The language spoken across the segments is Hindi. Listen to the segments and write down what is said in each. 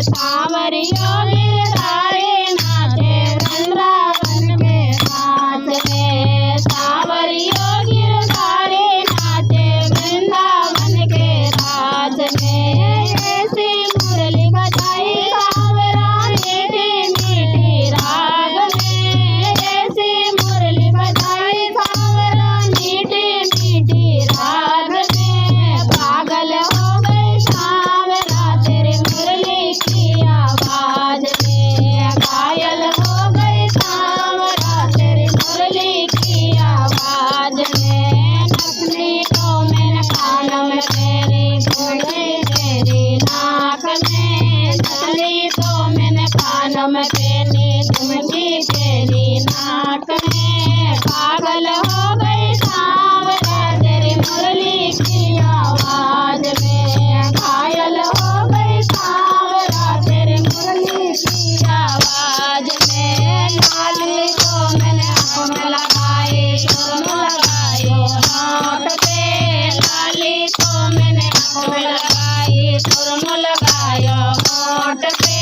सांवरियों गिरधारी नाचे वृंदावन में नाच रे। सांवरियों गिरधारी नाचे वृंदावन के राज में। ऐसी मुरली बजाई सांवरा मीठी मीठी राग में। ऐसी मुरली बजाई सांवरा मीठी मीठी राग में। पागल हो गई सांवरा तेरी मुरली की आवाज में। घायल हो गई सांवरा तेरी मुरली की आवाज में। नकली तो मैंने कानों में तेरी घुंघरी तेरी नाक में। नकली तो मैंने कानों में तेरी झुमकी तेरी नाक में। पागल हो गई सांवरा तेरी मुरली की आवाज में। घायल हो गई सांवरा तेरी मुरली की आवाज में। लाली तो मैंने आँखों में लगाई सुरम लगायो होंठ पे। लाली तो मैंने आँखों में लगाई सुरम लगायो होंठ पे।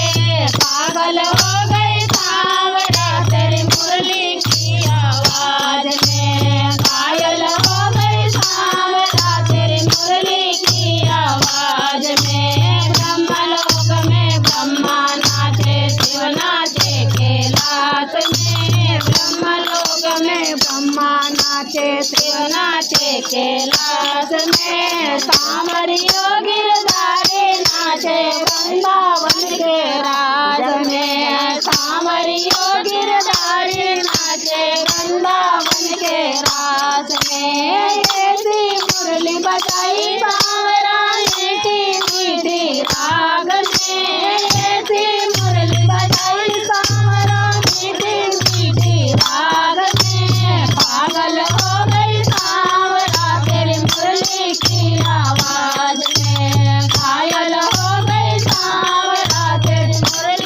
पागल हो गई सांवरा तेरी मुरली की आवाज में। घायल हो गई सांवरा तेरी मुरली की आवाज में। ब्रह्मलोक में ब्रह्मा नाचे शिव नाचे कैलाश में। ब्रह्मलोक में ब्रह्मा नाचे शिव नाचे कैलाश में। सांवरियों गिरधारी नाचे वृंदावन के राज में। सांवरियों गिरधारी नाचे वृंदावन के राज में। ऐसी मुरली बजाई सांवरा मीठी मीठी राग में। ऐसी मुरली बजाई सांवरा मीठी मीठी राग में। पागल हो गई सांवरा तेरी मुरली की आवाज में। घायल हो गई सांवरा तेरी मुरली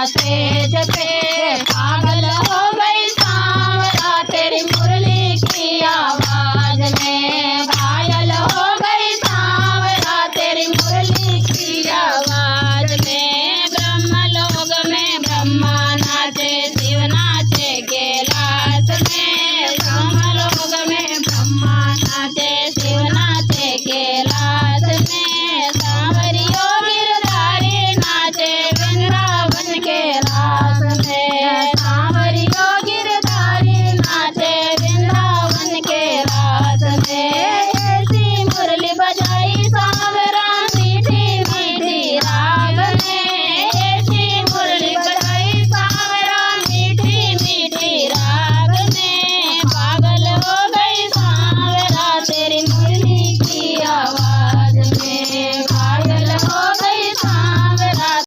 सेज पे